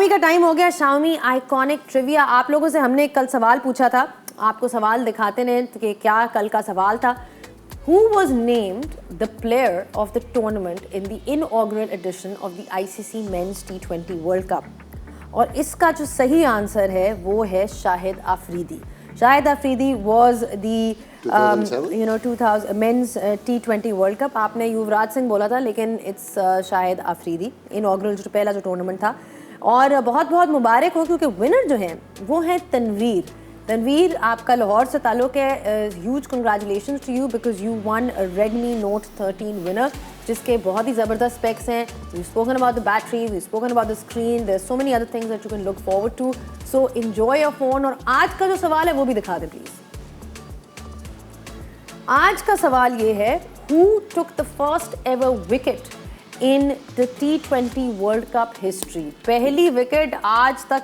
Xiaomi का time हो गया। Xiaomi iconic trivia. आप लोगों से हमने कल सवाल पूछा था, आपको सवाल दिखाते हैं कि क्या कल का सवाल था। Who was named the player of the tournament in the inaugural edition of the ICC Men's T20 World Cup? और इसका जो सही आंसर है वो है Shahid Afridi. Shahid Afridi was the 2000 Men's T20 World Cup। आपने युवराज सिंह बोला था, लेकिन इट्स शाहिद अफरीदी। इनऑगरल जो पहला जो टूर्नामेंट था, और बहुत बहुत मुबारक हो क्योंकि विनर जो हैं वो हैं तनवीर। तनवीर, आपका लाहौर से ताल्लुक़ है। Huge congratulations to you because you won Redmi Note 13 winner, जिसके बहुत ही ज़बरदस्त स्पेक्स हैं। We spoken about the battery, we spoken about the screen, there so many other things that you can look forward to. So enjoy your phone. और आज का जो सवाल है वो भी दिखा दें प्लीज़। आज का सवाल ये है, who took the first ever wicket in the T20 world cup history? पहली विकेट आज तक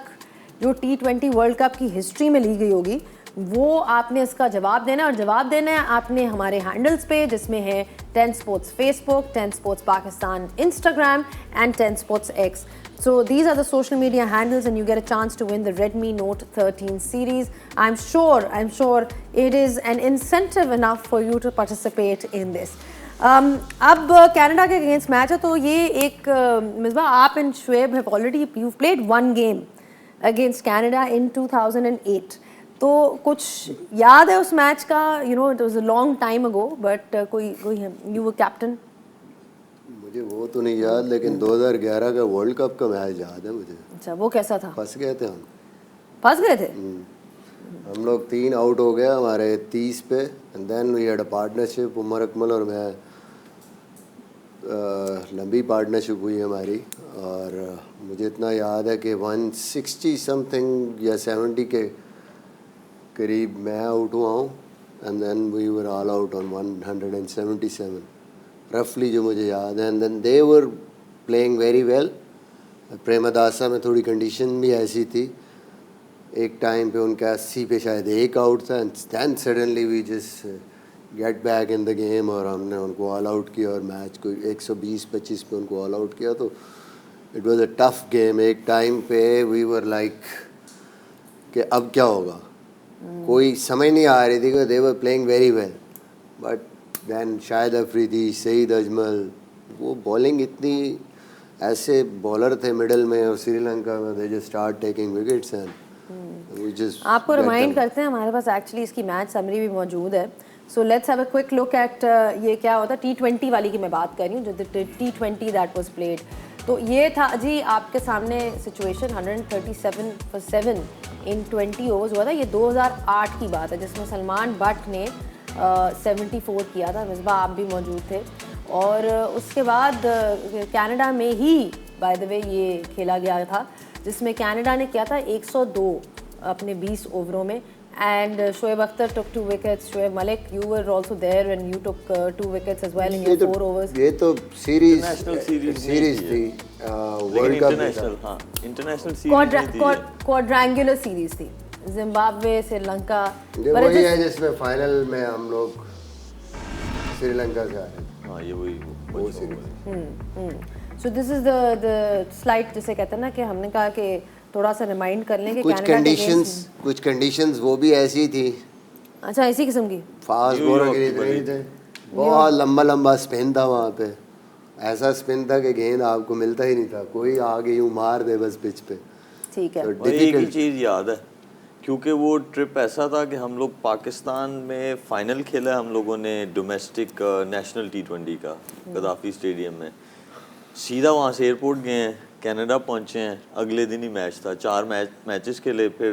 जो T20 वर्ल्ड कप की हिस्ट्री में ली गई होगी, वो आपने इसका जवाब देना है। और जवाब देना है आपने हमारे हैंडल्स पे, जिसमें है 10 sports Facebook, 10 sports Pakistan Instagram and 10 sports x. So these are the social media handles and you get a chance to win the Redmi Note 13 series. I'm sure it is an incentive enough for you to participate in this. अब Canada के against match है, तो ये एक मिसबा, आप and Shoaib have already you've played one game against Canada in 2008. तो कुछ याद है उस मैच का? You know it was a long time ago, but कोई you were captain. मुझे वो तो नहीं याद, लेकिन 2011 का वर्ल्ड कप का मैच याद है मुझे। अच्छा, वो कैसा था? फंस गए थे हम। फंस गए थे? हम लोग 3 आउट हो गए हमारे 30 पे, and then we had a partnership. Umar Akmal और मैं, लंबी पार्टनरशिप हुई हमारी। और मुझे इतना याद है कि 160 समथिंग या 70 के करीब मैं आउट हुआ हूँ, and then we were all out on 177 रफली, जो मुझे याद है। And then they were playing very well. Premadasa में थोड़ी कंडीशन भी ऐसी थी, एक टाइम पे उनका 80 पे शायद एक आउट था, and then suddenly we just get back in the game, और हमने उनको ऑल आउट किया और मैच को 120-25 पे उनको ऑल आउट किया। तो it was a tough game. एक टाइम पे वी वर लाइक कि अब क्या होगा, कोई समझ नहीं आ रही थी कि they were playing very well, but then Shahid Afridi, Saeed Ajmal, वो बॉलिंग इतनी, ऐसे बॉलर थे मिडल में और श्रीलंका में, they just start taking wickets and we just. आपको रिमाइंड करते हैं, हमारे पास एक्चुअली इसकी मैच समरी भी मौजूद है। So let's have a quick look at ये क्या होता है। T20 वाली की मैं बात कर रही हूँ, जो T20 दैट वाज प्लेड। तो ये था जी आपके सामने सिचुएशन, 137 for 7 इन 20 ओवर्स हुआ था। ये 2008 की बात है, जिसमें सलमान बट ने 74 किया था। मिसबा आप भी मौजूद थे। और उसके बाद कनाडा में ही बाय द वे ये खेला गया था, जिसमें कनाडा ने किया था 102 अपने 20 ओवरों में। And Shoaib Akhtar took 2 wickets. Shoaib Malik, you were also there and you took 2 wickets as well in your 4 overs. ये तो सीरीज थी, वर्ल्ड कप इंटरनेशनल, हाँ इंटरनेशनल सीरीज, क्वाड्रेंगुलर सीरीज थी, जिम्बाब्वे, श्रीलंका। वही है जिसमें फाइनल में हम लोग श्रीलंका से आए। हाँ, ये वही series. So this is the slide, जिसे कहते हैं ना कि हमने कहा कि थोड़ा सा रिमाइंड कर लें कि कुछ कंडीशंस वो भी ऐसी थी। अच्छा, इसी किस्म की फास्ट बॉलर के थे, बहुत लंबा स्पिन था वहाँ पे। ऐसा स्पिन था कि गेंद आपको मिलता ही नहीं था, कोई आगे यूँ मार दे बस पिच पे। ठीक है। तो एक ही चीज़ याद है, क्योंकि वो ट्रिप ऐसा था कि हम लोग पाकिस्तान में फ़ाइनल खेला हम लोगों ने डोमेस्टिक नेशनल T20 का गद्दाफी स्टेडियम में। सीधा वहाँ से एयरपोर्ट गए हैं, कनाडा पहुँचे हैं, अगले दिन ही मैच था। 4 मैचेस के लिए फिर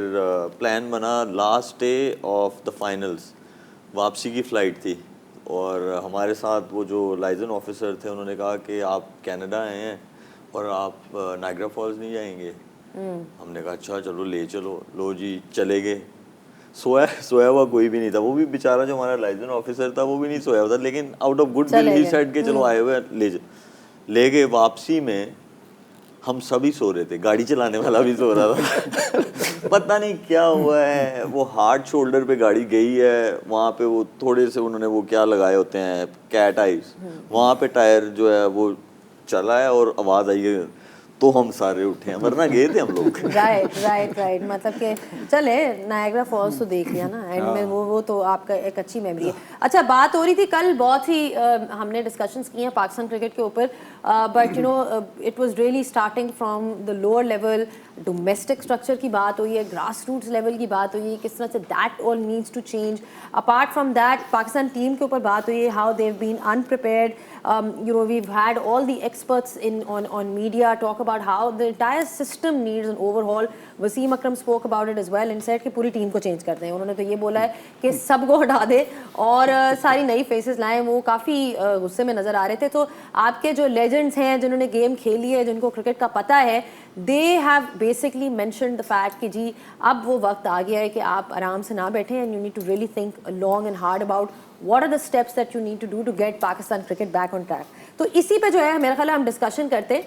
प्लान बना, last day of the finals वापसी की फ़्लाइट थी। और हमारे साथ वो जो लाइजन ऑफिसर थे, उन्होंने कहा कि आप कनाडा आए हैं और आप नायग्रा फॉल्स नहीं जाएंगे। हमने कहा अच्छा चलो ले चलो। लो जी, चले गए। सोया हुआ कोई भी नहीं था, वो भी बेचारा जो हमारा लाइजन ऑफिसर था वो भी नहीं सोया हुआ था, लेकिन out of good will he said के चलो आए हुए ले गए। वापसी में हम सभी सो रहे थे, गाड़ी चलाने वाला भी सो रहा था। पता नहीं क्या हुआ है, वो हार्ड शोल्डर पे गाड़ी गई है, वहाँ पे वो थोड़े से उन्होंने वो क्या लगाए होते हैं कैट आइज, वहाँ पे टायर जो है वो चला है और आवाज़ आई है। तो हम सारे उठे हैं, वरना गए थे हम लोग। राइट मतलब कि चले नायग्रा फॉल्स तो देख लिया ना एंड में, वो तो आपका एक अच्छी मेमोरी है। अच्छा, बात हो रही थी कल, बहुत ही हमने डिस्कशंस किए हैं पाकिस्तान क्रिकेट के ऊपर, but you know it was really starting from the lower level, domestic structure की बात हुई है, ग्रास रूट्स लेवल की बात हुई है, किस तरह से that all needs to change. Apart from that Pakistan team के ऊपर बात हुई है, how they have been unprepared, you know, we've had all the experts on media talk about how the entire system needs an overhaul. Wasim Akram spoke about it as well and said कि पूरी team को change करते हैं। उन्होंने तो ये बोला है कि सबको हटा दे और सारी नई फेसेस लाएं। वो काफ़ी गुस्से में नज़र आ रहे थे। तो आपके जो लेजेंड्स हैं जिन्होंने गेम खेली है, जिनको क्रिकेट का पता है, they have basically mentioned the fact कि जी अब वो वक्त आ गया है कि आप आराम से ना बैठें and you need to really think long and hard about what are the steps that you need to do to get Pakistan cricket back on track. तो इसी पे जो है मेरा ख्याल है हम डिस्कशन करते हैं,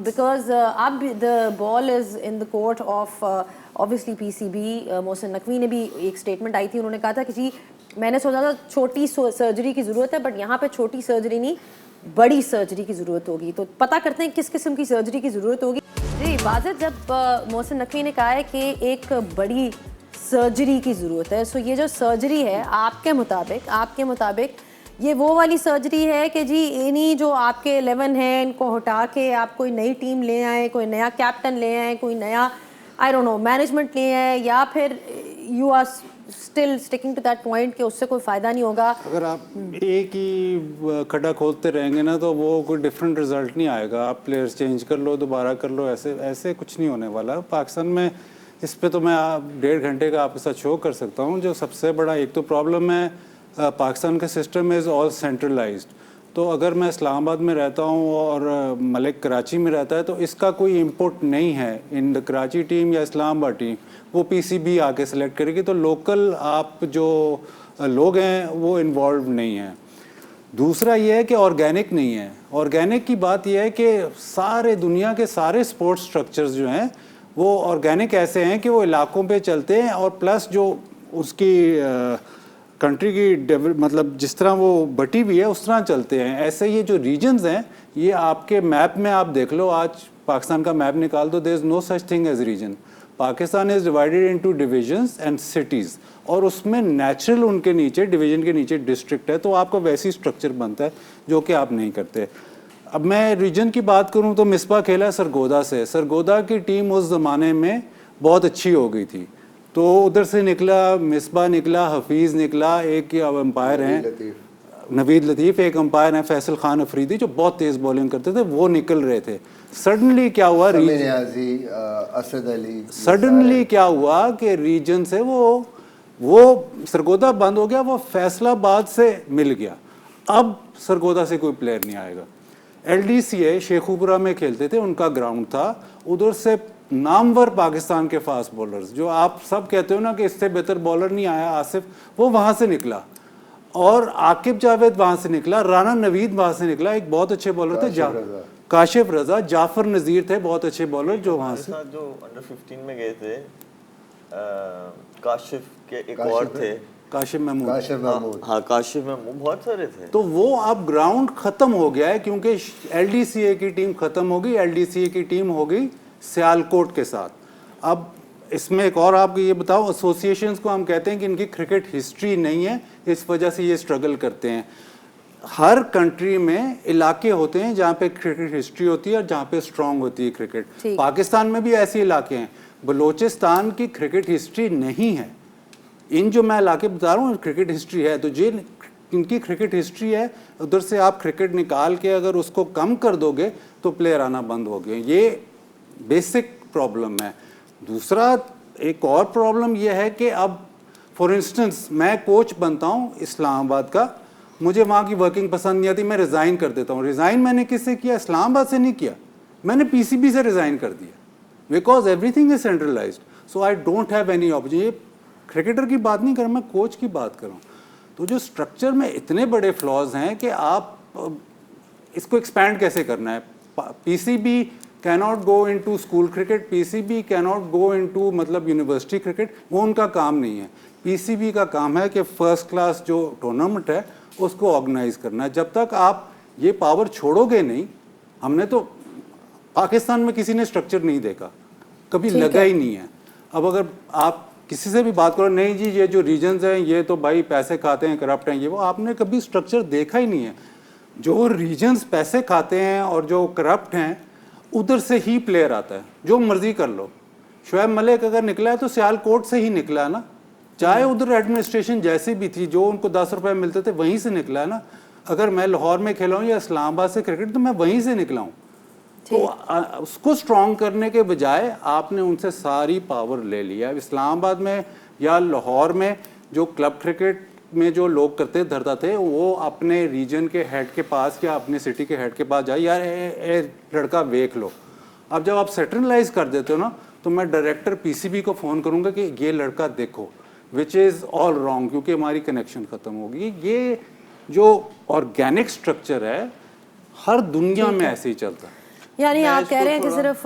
बिकॉज अब the ball is in the court of obviously PCB. Mohsin Naqvi ने भी एक स्टेटमेंट आई थी, उन्होंने कहा था कि जी मैंने सोचा था छोटी सर्जरी की ज़रूरत है, बट यहाँ पे छोटी सर्जरी नहीं बड़ी सर्जरी की ज़रूरत होगी। तो पता करते हैं किस किस्म की सर्जरी की ज़रूरत होगी। जी वाजिद, जब मोहसिन नकवी ने कहा है कि एक बड़ी सर्जरी की ज़रूरत है, सो ये जो सर्जरी है आपके मुताबिक ये वो वाली सर्जरी है कि जी इन्हीं जो आपके 11 हैं इनको हटा के आप कोई नई टीम ले आए, कोई नया कैप्टन ले आए, कोई नया आई डोंट नो मैनेजमेंट ले आए, या फिर you are still sticking to that point कि उससे कोई फ़ायदा नहीं होगा? अगर आप एक ही खड्डा खोदते रहेंगे ना तो वो कोई डिफरेंट रिजल्ट नहीं आएगा। आप प्लेयर्स चेंज कर लो, दोबारा कर लो, ऐसे कुछ नहीं होने वाला। पाकिस्तान में इस पे तो मैं 1.5 घंटे का आपके साथ शो कर सकता हूँ। जो सबसे बड़ा एक तो प्रॉब्लम है पाकिस्तान का सिस्टम इज़ ऑल सेंट्रलाइज्ड। तो अगर मैं इस्लामाबाद में रहता हूँ और मलिक कराची में रहता है तो इसका कोई इम्पोर्ट नहीं है इन द कराची टीम या इस्लामाबाद टीम, वो पीसीबी आके सेलेक्ट करेगी। तो लोकल आप जो लोग हैं वो इन्वॉल्व नहीं हैं। दूसरा ये है कि ऑर्गेनिक नहीं है। ऑर्गेनिक की बात यह है कि सारे दुनिया के सारे स्पोर्ट्स स्ट्रक्चर्स जो हैं वो ऑर्गेनिक ऐसे हैं कि वो इलाकों पे चलते हैं और प्लस जो उसकी कंट्री की मतलब जिस तरह वो बटी हुई है उस तरह चलते हैं। ऐसे ये जो रीजन्स हैं ये आपके मैप में आप देख लो, आज पाकिस्तान का मैप निकाल दो, there is no such thing as region. Pakistan is divided into divisions and cities, और उसमें नेचुरल उनके नीचे डिवीजन के नीचे डिस्ट्रिक्ट है। तो आपका वैसी स्ट्रक्चर बनता है जो कि आप नहीं करते। अब मैं रीजन की बात करूं तो मिसबा खेला सरगोदा से। सरगोदा की टीम उस ज़माने में बहुत अच्छी हो गई थी, तो उधर से निकला मिसबा निकला, हफीज़ निकला, एक अंपायर हैं नवीद लतीफ़, एक अंपायर हैं फैसल खान अफरीदी जो बहुत तेज़ बॉलिंग करते थे, वो निकल रहे थे। सडनली क्या हुआ, असद अली, सडनली क्या हुआ कि रीजन से वो सरगोदा बंद हो गया, वो फैसलाबाद से मिल गया। अब सरगोदा से कोई प्लेयर नहीं आएगा। LDCA शेखुपुरा में खेलते थे, उनका ग्राउंड था, उधर से नामवर पाकिस्तान के फास्ट बॉलर्स जो आप सब कहते हो ना कि इससे बेहतर बॉलर नहीं आया, आसिफ, वो वहाँ से निकला, और आकिब जावेद वहाँ से निकला, राना नवीद वहाँ से निकला, एक बहुत अच्छे बॉलर थे काशिफ रजा, जाफर नज़ीर थे बहुत अच्छे बॉलर जो वहाँ से जो अंडर 15 में गए थे। काशिफ के एक और थे, काशिफ महमूद, हाँ काशिफ महमूद, बहुत सारे थे। तो वो अब ग्राउंड ख़त्म हो गया है क्योंकि LDCA की टीम ख़त्म हो गई। LDCA की टीम हो गई सियालकोट के साथ। अब इसमें एक और आपको ये बताओ, एसोसिएशंस को हम कहते हैं कि इनकी क्रिकेट हिस्ट्री नहीं है, इस वजह से ये स्ट्रगल करते हैं। हर कंट्री में इलाके होते हैं जहाँ पे क्रिकेट हिस्ट्री होती है और जहाँ पे स्ट्रांग होती है क्रिकेट। पाकिस्तान में भी ऐसे इलाके हैं। बलोचिस्तान की क्रिकेट हिस्ट्री नहीं है। इन जो मैं इलाके बता रहा हूँ क्रिकेट हिस्ट्री है, तो जो इनकी क्रिकेट हिस्ट्री है उधर से आप क्रिकेट निकाल के अगर उसको कम कर दोगे तो प्लेयर आना बंद हो गए। ये बेसिक प्रॉब्लम है। दूसरा एक और प्रॉब्लम यह है कि अब फॉर इंस्टेंस मैं कोच बनता हूँ इस्लामाबाद का, मुझे वहाँ की वर्किंग पसंद नहीं आती, मैं रिज़ाइन कर देता हूँ। रिज़ाइन मैंने किससे किया? इस्लामाबाद से नहीं किया, मैंने PCB से रिज़ाइन कर दिया, because everything is centralised, so I don't have any opportunity. Cricketer की बात नहीं कर, मैं कोच की बात कर रहा हूँ। तो जो स्ट्रक्चर में इतने बड़े फ्लॉज हैं कि आप इसको एक्सपैंड कैसे करना है। PCB cannot go into school cricket, PCB cannot go into मतलब यूनिवर्सिटी क्रिकेट, वो उनका काम नहीं है। PCB का काम है कि फर्स्ट क्लास जो टूर्नामेंट है उसको ऑर्गेनाइज करना है। जब तक आप ये पावर छोड़ोगे नहीं, हमने तो पाकिस्तान में किसी ने स्ट्रक्चर नहीं देखा, कभी लगा ही नहीं है। अब अगर आप किसी से भी बात करो, नहीं जी ये जो रीजन्स हैं ये तो भाई पैसे खाते हैं, करप्ट हैं, ये वो, आपने कभी स्ट्रक्चर देखा ही नहीं है। जो रीजन्स पैसे खाते हैं और जो करप्ट हैं उधर से ही प्लेयर आता है, जो मर्जी कर लो। शुएब मलिक अगर निकला है तो सियालकोट से ही निकला है ना, चाहे उधर एडमिनिस्ट्रेशन जैसी भी थी, जो उनको 10 रुपए मिलते थे वहीं से निकला है ना। अगर मैं लाहौर में खेला हूँ या इस्लामाबाद से क्रिकेट तो मैं वहीं से निकला हूँ। तो उसको स्ट्रॉन्ग करने के बजाय आपने उनसे सारी पावर ले लिया। इस्लामाबाद में या लाहौर में जो क्लब क्रिकेट में जो लोग करते धरता थे, वो अपने रीजन के हेड के पास या अपने सिटी के हेड के पास जाए, यार ए लड़का देख लो। अब जब आप सेंट्रलाइज कर देते हो ना, तो मैं डायरेक्टर पीसीबी को फ़ोन करूँगा कि ये लड़का देखो, विच इज़ ऑल रॉन्ग, क्योंकि हमारी कनेक्शन ख़त्म होगी। ये जो ऑर्गेनिक स्ट्रक्चर है हर दुनिया में ऐसे ही चलता है। यानी आप कह रहे हैं कि सिर्फ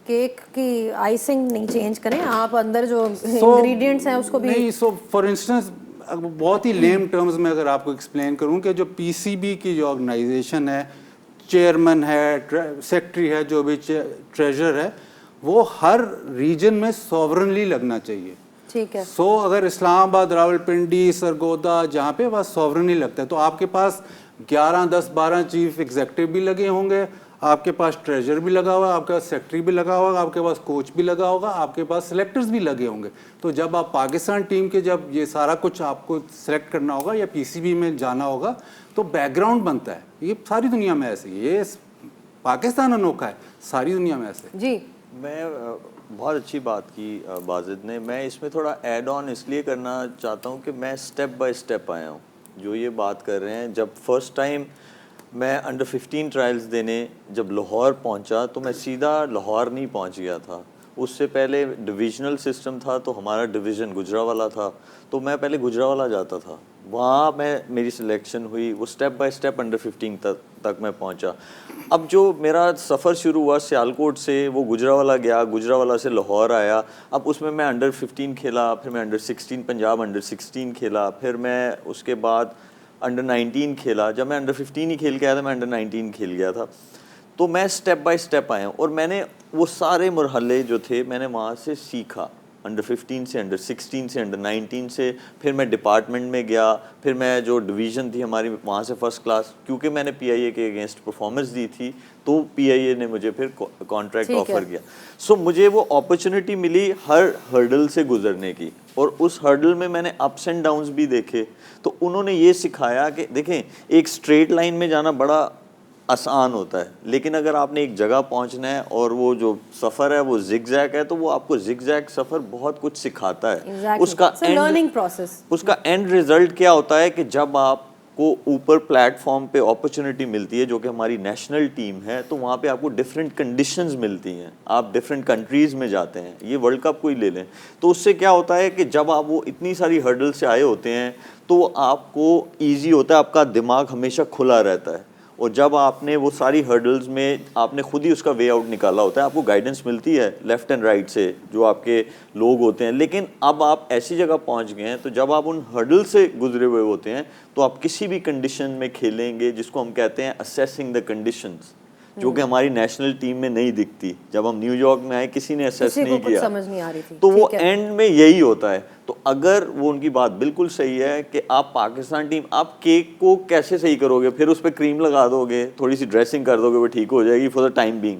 केक की आइसिंग नहीं चेंज करें, आप अंदर जो इंग्रेडिएंट्स हैं उसको भी नहीं। सो फॉर इंस्टेंस बहुत ही लेम टर्म्स में अगर आपको एक्सप्लेन करूं कि जो पीसीबी की जो ऑर्गेनाइजेशन है, चेयरमैन है, सेक्रेटरी है, जो भी ट्रेजरर है, वो हर रीजन में सॉवरनली लगना चाहिए। ठीक है। सो अगर इस्लामाबाद, रावलपिंडी, सरगोदा जहाँ पे बस सॉवरनली लगता है, तो आपके पास 11, 10, 12 चीफ एग्जीक्यूटिव भी लगे होंगे, आपके पास ट्रेजर भी लगा हुआ, आपके पास सेक्रेटरी भी लगा होगा, आपके पास कोच भी लगा होगा, आपके पास सिलेक्टर्स भी लगे होंगे। तो जब आप पाकिस्तान टीम के जब ये सारा कुछ आपको सेलेक्ट करना होगा या पीसीबी में जाना होगा, तो बैकग्राउंड बनता है। ये सारी दुनिया में ऐसे, ये पाकिस्तान अनोखा है, सारी दुनिया में ऐसे। जी, मैं बहुत अच्छी बात की बाजिद ने। मैं इसमें थोड़ा ऐड ऑन इसलिए करना चाहता हूँ कि मैं स्टेप बाय स्टेप आया हूँ। जो ये बात कर रहे हैं, जब फर्स्ट टाइम मैं अंडर 15 ट्रायल्स देने जब लाहौर पहुंचा, तो मैं सीधा लाहौर नहीं पहुंच गया था। उससे पहले डिविजनल सिस्टम था, तो हमारा डिवीज़न गुजरावाला था, तो मैं पहले गुजरावाला जाता था, वहाँ मेरी सिलेक्शन हुई। वो स्टेप बाय स्टेप अंडर 15 तक मैं पहुँचा। अब जो मेरा सफ़र शुरू हुआ सियालकोट से, वो गुजरावाला गया, गुजरावाला से लाहौर आया। अब उसमें मैं अंडर 15 खेला, फिर मैं अंडर 16 पंजाब अंडर 16 खेला, फिर मैं उसके बाद अंडर 19 खेला। जब मैं अंडर 15 ही खेल के आया था, मैं अंडर 19 खेल गया था। तो मैं स्टेप बाय स्टेप आया हूँ और मैंने वो सारे मरहले जो थे मैंने वहाँ से सीखा। अंडर 15 से, अंडर 16 से, अंडर 19 से, फिर मैं डिपार्टमेंट में गया, फिर मैं जो डिवीज़न थी हमारी वहाँ से फ़र्स्ट क्लास, क्योंकि मैंने पीआईए के अगेंस्ट परफॉर्मेंस दी थी, तो पीआईए ने मुझे फिर कॉन्ट्रैक्ट ऑफ़र किया। सो मुझे वो अपॉर्चुनिटी मिली हर हर्डल से गुजरने की, और उस हर्डल में मैंने अप्स एंड डाउन्स भी देखे। तो उन्होंने ये सिखाया कि देखें, एक स्ट्रेट लाइन में जाना बड़ा आसान होता है, लेकिन अगर आपने एक जगह पहुंचना है और वो जो सफ़र है वो जिगजैग है, तो वो आपको जिगजैग सफ़र बहुत कुछ सिखाता है। exactly. उसका लर्निंग प्रोसेस, उसका एंड रिजल्ट क्या होता है कि जब आपको ऊपर प्लेटफॉर्म पे अपॉर्चुनिटी मिलती है, जो कि हमारी नेशनल टीम है, तो वहाँ पे आपको डिफरेंट कंडीशंस मिलती हैं, आप डिफरेंट कंट्रीज़ में जाते हैं। ये वर्ल्ड कप को ही ले लें, तो उससे क्या होता है कि जब आप वो इतनी सारी हर्डल से आए होते हैं, तो आपको ईजी होता है, आपका दिमाग हमेशा खुला रहता है। और जब आपने वो सारी हर्डल्स में आपने खुद ही उसका वे आउट निकाला होता है, आपको गाइडेंस मिलती है लेफ़्ट एंड राइट से जो आपके लोग होते हैं। लेकिन अब आप ऐसी जगह पहुंच गए हैं, तो जब आप उन हर्डल से गुजरे हुए होते हैं, तो आप किसी भी कंडीशन में खेलेंगे, जिसको हम कहते हैं असेसिंग द कंडीशंस, जो कि हमारी नेशनल टीम में नहीं दिखती। जब हम न्यूयॉर्क में आए, किसी ने असेस नहीं किया, समझ नहीं आ रही थी। तो वो एंड में यही होता है। तो अगर वो उनकी बात बिल्कुल सही है कि आप पाकिस्तान टीम, आप केक को कैसे सही करोगे, फिर उस पर क्रीम लगा दोगे, थोड़ी सी ड्रेसिंग कर दोगे, वो ठीक हो जाएगी फॉर द टाइम बीइंग,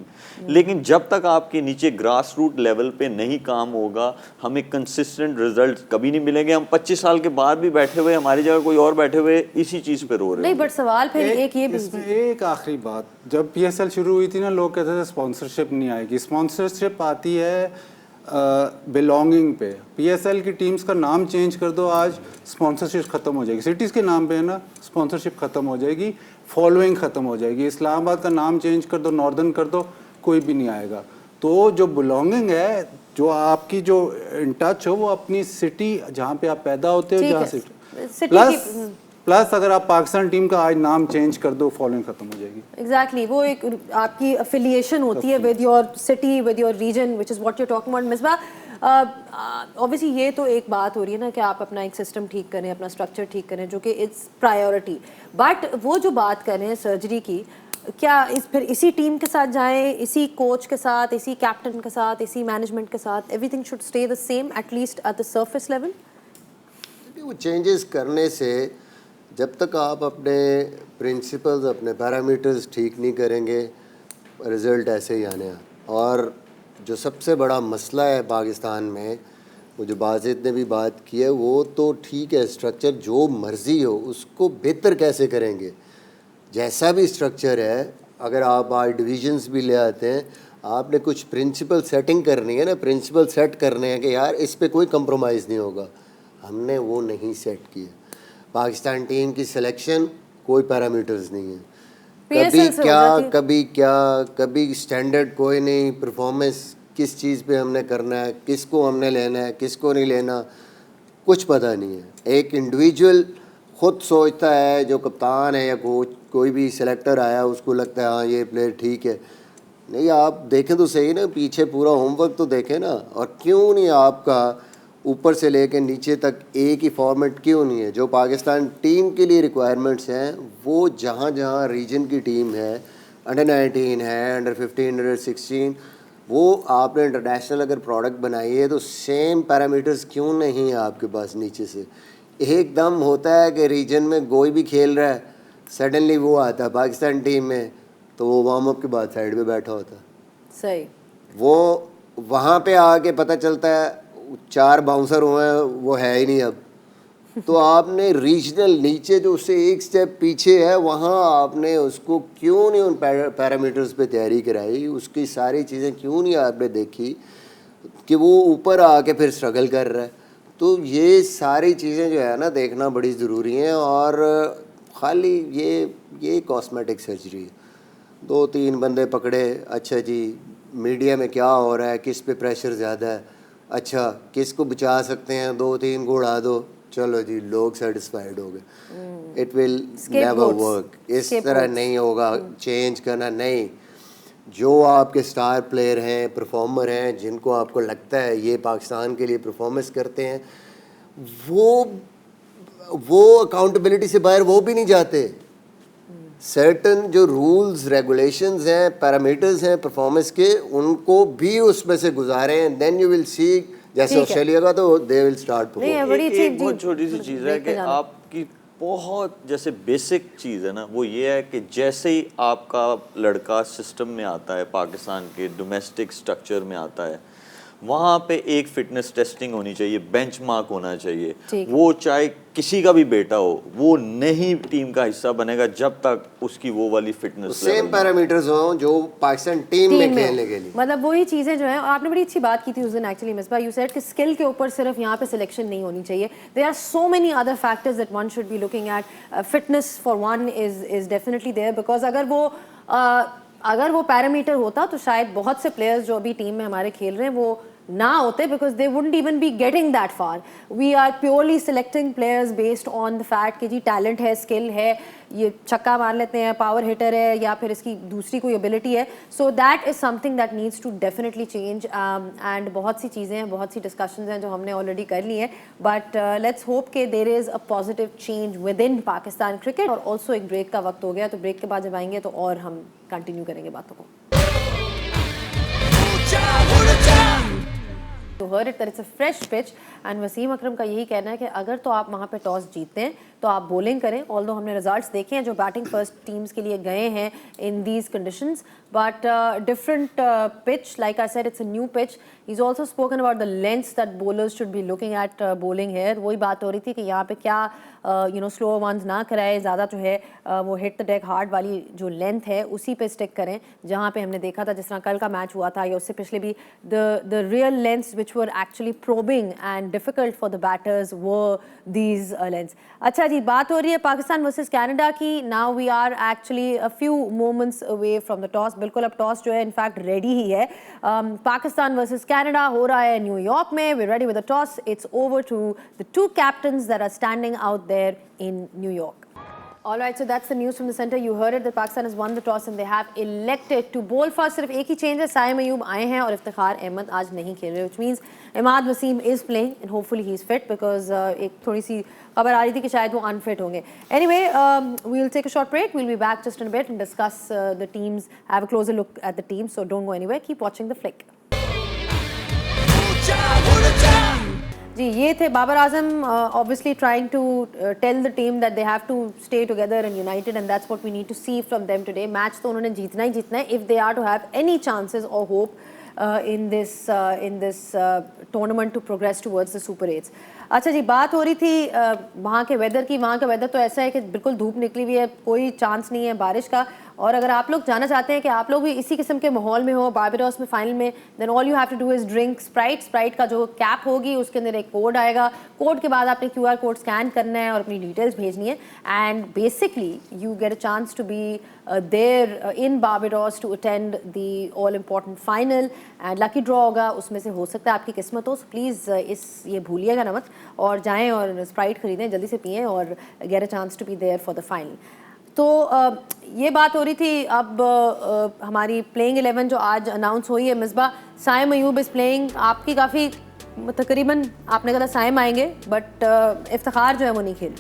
लेकिन जब तक आपके नीचे ग्रास रूट लेवल पे नहीं काम होगा, हमें कंसिस्टेंट रिजल्ट कभी नहीं मिलेंगे। हम 25 साल के बाद भी बैठे हुए, हमारी जगह कोई और बैठे हुए इसी चीज़ पे रो रहे हैं। नहीं, बट सवाल फिर एक ये भी, इसमें एक आखिरी बात, जब पीएसएल शुरू हुई थी ना, लोग कहते थे स्पॉन्सरशिप नहीं आएगी। स्पॉन्सरशिप आती है बिलोंगिंग पे। पीएसएल की टीम्स का नाम चेंज कर दो, आज स्पॉन्सरशिप ख़त्म हो जाएगी। सिटीज़ के नाम पे है ना, स्पॉन्सरशिप ख़त्म हो जाएगी, फॉलोइंग ख़त्म हो जाएगी। इस्लामाबाद का नाम चेंज कर दो, नॉर्दर्न कर दो, कोई भी नहीं आएगा। तो जो बिलोंगिंग है, जो आपकी जो इन टच हो, वो अपनी सिटी जहाँ पे आप पैदा होते हो, जहाँ सिटी प्लस अगर आप पाकिस्तान टीम का आज नाम चेंज कर दो, फॉलोइंग खत्म हो जाएगी। एग्जैक्टली वो एक आपकी अफिलिएशन होती है with your city, with your region, which is what you are talking about. Misbah, obviously ये तो एक बात हो रही है ना कि आप अपना एक सिस्टम ठीक करें, अपना स्ट्रक्चर ठीक करें, जो कि इट्स प्रायोरिटी। बट वो जो बात कर रहे हैं सर्जरी की, क्या फिर इसी टीम के साथ जाएं, इसी कोच के साथ, इसी कैप्टन के साथ, इसी मैनेजमेंट के साथ, everything should stay the same at least at the surface level? वो चेंजेस करने से जब तक आप अपने प्रिंसिपल्स, अपने पैरामीटर्स ठीक नहीं करेंगे, रिज़ल्ट ऐसे ही आने हैं। और जो सबसे बड़ा मसला है पाकिस्तान में, वो जो बाजिद ने भी बात की है, वो तो ठीक है, स्ट्रक्चर जो मर्ज़ी हो उसको बेहतर कैसे करेंगे। जैसा भी स्ट्रक्चर है, अगर आप आज डिविजन्स भी ले आते हैं, आपने कुछ प्रिंसिपल सेटिंग करनी है ना, प्रिंसिपल सेट करने हैं कि यार इस पे कोई कंप्रोमाइज़ नहीं होगा। हमने वो नहीं सेट किया। पाकिस्तान टीम की सिलेक्शन कोई पैरामीटर्स नहीं है, कभी क्या कभी स्टैंडर्ड कोई नहीं, परफॉर्मेंस किस चीज़ पे हमने करना है, किसको हमने लेना है, किसको नहीं लेना, कुछ पता नहीं है। एक इंडिविजुअल खुद सोचता है, जो कप्तान है या कोच, कोई भी सिलेक्टर आया उसको लगता है हाँ ये प्लेयर ठीक है। नहीं, आप देखें तो सही ना, पीछे पूरा होमवर्क तो देखें ना। और क्यों नहीं आपका ऊपर से लेकर नीचे तक एक ही फॉर्मेट क्यों नहीं है? जो पाकिस्तान टीम के लिए रिक्वायरमेंट्स हैं, वो जहाँ जहाँ रीजन की टीम है, अंडर 19 है, अंडर 15, अंडर 16, वो आपने इंटरनेशनल अगर प्रोडक्ट बनाई है तो सेम पैरामीटर्स क्यों नहीं है आपके पास नीचे से? एकदम होता है कि रीजन में कोई भी खेल रहा है, सडनली वो आता है पाकिस्तान टीम में, तो वो वार्म अप के बाद साइड पे बैठा होता है। सही। वो वहाँ पे आके पता चलता है 4 बाउंसर हुए हैं, वो है ही नहीं अब। तो आपने रीजनल नीचे जो उससे एक स्टेप पीछे है, वहाँ आपने उसको क्यों नहीं उन पैरामीटर्स पे तैयारी कराई, उसकी सारी चीज़ें क्यों नहीं आपने देखी कि वो ऊपर आके फिर स्ट्रगल कर रहा है। तो ये सारी चीज़ें जो है ना, देखना बड़ी ज़रूरी हैं। और ख़ाली ये कॉस्मेटिक सर्जरी है। 2-3 बंदे पकड़े, अच्छा जी मीडिया में क्या हो रहा है, किस पे प्रेशर ज़्यादा है, अच्छा किसको बचा सकते हैं, 2-3 को उड़ा दो, चलो जी लोग सेटिस्फाइड हो गए। It will never work. इस तरह नहीं होगा। चेंज करना नहीं। जो आपके स्टार प्लेयर हैं, परफॉर्मर हैं, जिनको आपको लगता है ये पाकिस्तान के लिए परफॉर्मेंस करते हैं, वो अकाउंटेबिलिटी से बाहर वो भी नहीं जाते। सर्टन जो रूल्स रेगुलेशंस हैं, पैरामीटर्स हैं परफॉर्मेंस के, उनको भी उसमें से गुजारें। देन यू विल सी, जैसे ऑस्ट्रेलिया का, तो दे विल स्टार्ट परफॉर्मिंग। एक बहुत छोटी सी चीज़ है कि आपकी बहुत जैसे बेसिक चीज़ है ना, वो ये है कि जैसे ही आपका लड़का सिस्टम में आता है, पाकिस्तान के डोमेस्टिक स्ट्रक्चर में आता है, वहाँ पे एक फिटनेस टेस्टिंग होनी चाहिए, बेंचमार्क होना चाहिए। वो चाहे किसी का भी बेटा हो, वो नहीं टीम का हिस्सा बनेगा जब तक उसकी वो वाली फिटनेस सेम पैरामीटर्स हो जो पाकिस्तान टीम में खेलने के लिए। मतलब वही चीज़ें जो हैं, आपने बड़ी अच्छी बात की थी उस दिन एक्चुअली मिसबा, यू सेड कि स्किल के ऊपर सिर्फ यहाँ पे सिलेक्शन नहीं होनी चाहिए। There are so many other factors that one should be looking at. Fitness for one is definitely there, because अगर वो पैरामीटर होता तो शायद बहुत से प्लेयर्स जो अभी टीम में हमारे खेल रहे हैं वो ना होते, because they wouldn't even be getting that far. We are purely selecting players based on the fact कि जी टैलेंट है, स्किल है, ये छक्का मार लेते हैं, पावर हिटर है, या फिर इसकी दूसरी कोई एबिलिटी है। So that is something that needs to definitely change. And बहुत सी चीज़ें हैं, बहुत सी डिस्कशंस हैं जो हमने ऑलरेडी कर ली हैं, बट लेट्स होप के there is a positive change within Pakistan cricket. और ऑल्सो एक ब्रेक का वक्त हो गया, तो ब्रेक के बाद जब आएंगे तो और हम कंटिन्यू करेंगे बातों को। तो हर it it's a fresh pitch, and Wasim Akram का यही कहना है कि अगर तो आप वहाँ पे टॉस जीतते हैं तो आप बॉलिंग करें। ऑल्दो हमने रिजल्ट्स देखे हैं जो बैटिंग फर्स्ट टीम्स के लिए गए हैं in these conditions, but different pitch, like I said it's a new pitch. He is also spoken about the lengths that bowlers should be looking at bowling here. वही बात हो रही थी कि यहाँ पे क्या स्लो वंस ना कराए, ज़्यादा जो है वो हिट द डेक हार्ड वाली जो लेंथ है उसी पे स्टिक करें, जहाँ पे हमने देखा था जिस तरह कल का मैच हुआ था या उससे पिछले भी, the real lengths which were actually probing and difficult for the batters were these lengths. अच्छा जी, बात हो रही है पाकिस्तान वर्सेस कनाडा की। Now we are actually a few moments away from the toss. बिल्कुल अब टॉस जो है इनफैक्ट रेडी ही है। पाकिस्तान वर्सेस कनाडा हो रहा है न्यूयॉर्क में। We ready with the toss. It's over to the two captains that are standing out there in New York. All right, so that's the news from the center. You heard it that Pakistan has won the toss and they have elected to bowl first. सिर्फ एक ही change है, साइम अयूब आए हैं और इफ्तिखार अहमद आज नहीं खेल रहे, which means Imad Wasim is playing and hopefully he is fit because एक थोड़ी सी खबर आ रही थी कि शायद वो unfit होंगे. Anyway, we'll take a short break. We'll be back just in a bit and discuss the teams, have a closer look at the teams. So don't go anywhere. Keep watching the flick. जी ये थे Babar Azam obviously trying to tell the team that they have to stay together and united and that's what we need to see from them today. Match तो उन्होंने जीतना ही जीतना है if they are to have any chances or hope in this tournament to progress towards the Super 8s. अच्छा जी, बात हो रही थी वहाँ के वेदर की. वहाँ का वेदर तो ऐसा है कि बिल्कुल धूप निकली हुई है, कोई चांस नहीं है बारिश का. और अगर आप लोग जानना चाहते हैं कि आप लोग भी इसी किस्म के माहौल में हो बारबाडोस में फाइनल में, then all you have to do is drink Sprite. Sprite का जो कैप होगी उसके अंदर एक कोड आएगा. कोड के बाद आपने QR कोड स्कैन करना है और अपनी डिटेल्स भेजनी है and basically you get a chance to be there in Barbados to attend the all important final and lucky draw होगा. उसमें से हो सकता है आपकी किस्मत हो. प्लीज़ ये भूलिएगा ना मत और जाएँ और स्प्राइट खरीदें, जल्दी से पिएँ और get a chance to be there for the final. तो ये बात हो रही थी. अब हमारी प्लेइंग 11 जो आज अनाउंस हुई है, मिसबा साइम अयूब इज़ प्लेइंग. आपकी काफ़ी तकरीबन आपने कहा साइम आएंगे बट इफ्तिखार जो है वो नहीं खेल.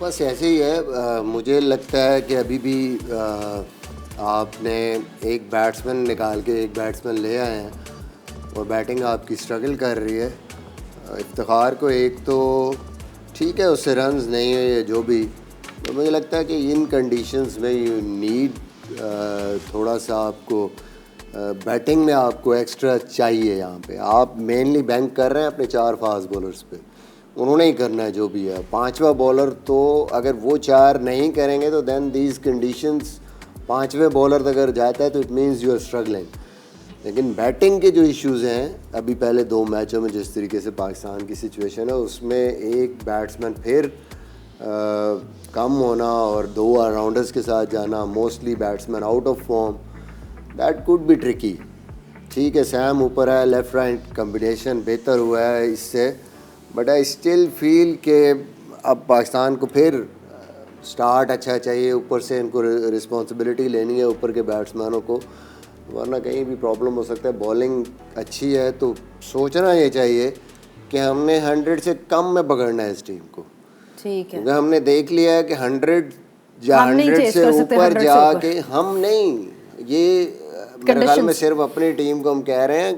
बस ऐसे ही है. मुझे लगता है कि अभी भी आपने एक बैट्समैन निकाल के एक बैट्समैन ले आए हैं और बैटिंग आपकी स्ट्रगल कर रही है. इफ्तिखार को एक तो ठीक है उससे रन्स नहीं है ये जो भी, तो मुझे लगता है कि इन कंडीशंस में यू नीड थोड़ा सा आपको बैटिंग में आपको एक्स्ट्रा चाहिए. यहाँ पे आप मेनली बैंक कर रहे हैं अपने 4 फास्ट बॉलर्स पे, उन्होंने ही करना है जो भी है. 5वां बॉलर तो अगर वो 4 नहीं करेंगे तो देन दीज कंडीशंस 5वें बॉलर तक अगर जाता है तो it means you are struggling. लेकिन बैटिंग के जो इश्यूज़ हैं अभी पहले 2 मैचों में जिस तरीके से पाकिस्तान की सिचुएशन है उसमें एक बैट्समैन फिर कम होना और 2 ऑलराउंडर्स के साथ जाना, mostly batsman out of form, that could be tricky. ठीक है सैम ऊपर है, लेफ़्ट राइट कम्बिनेशन बेहतर हुआ है इससे, बट आई स्टिल फील कि अब पाकिस्तान को फिर स्टार्ट अच्छा चाहिए. ऊपर से इनको रिस्पॉन्सिबिलिटी लेनी है ऊपर के बैट्समैनों को, वरना कहीं भी प्रॉब्लम हो सकता है. बॉलिंग अच्छी है तो सोचना ये चाहिए कि हमने 100 से कम में पकड़ना है इस टीम को. ठीक है, हमने देख लिया है कि 100 या 100 से ऊपर जाके हम नहीं, ये मेरे ख्याल में सिर्फ अपनी टीम को हम कह रहे हैं.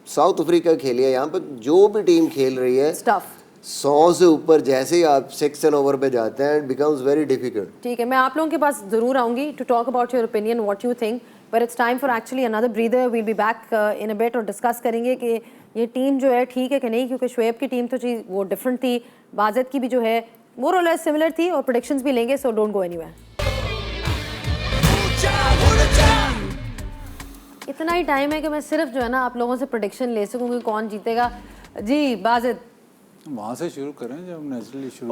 साउथ अफ्रीका खेली है, यहाँ पर जो भी टीम खेल रही है 100 से ऊपर जैसे ही आप 6 एंड ओवर पे जाते हैं इट बिकम्स वेरी डिफिकल्ट. ठीक है, मैं आप लोगों के पास ज़रूर आऊँगी to talk about your opinion, what you think, but it's time for actually another breather. We'll be back in a bit और डिस्कस करेंगे कि ये टीम जो है ठीक है कि नहीं, क्योंकि शुएब की टीम तो जी वो डिफरेंट थी, बाजिद की भी जो है मोर और लेस सिमिलर थी और प्रेडिक्शंस भी लेंगे. So don't go anywhere. इतना ही टाइम है कि मैं सिर्फ जो है ना आप लोगों से प्रेडिक्शन ले सकूंगी कौन जीतेगा. जी बाजिद वहाँ से शुरू करें जब नेचुरली शुरू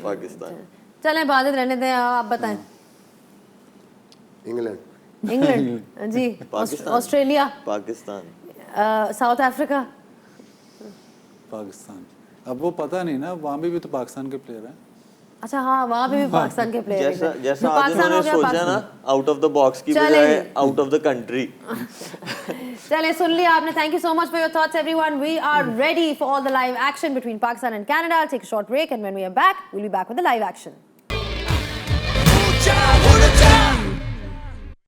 पाकिस्तान. चलें बाजिद रहने दें, आप बताएं. इंग्लैंड जी, Australia, Pakistan, South Africa, Pakistan. अब वो पता नहीं ना, वहाँ भी तो पाकिस्तान के प्लेयर हैं. अच्छा हाँ, वहाँ पे भी पाकिस्तान के प्लेयर हैं. जैसा आज उन्होंने सोचा ना आउट ऑफ द बॉक्स की बजाय आउट ऑफ द कंट्री. चलें, सुन लिया आपने. Thank you so much for your thoughts everyone. We are ready for all the live action between Pakistan and Canada. Take a short break and when we are back we will be back with the live action.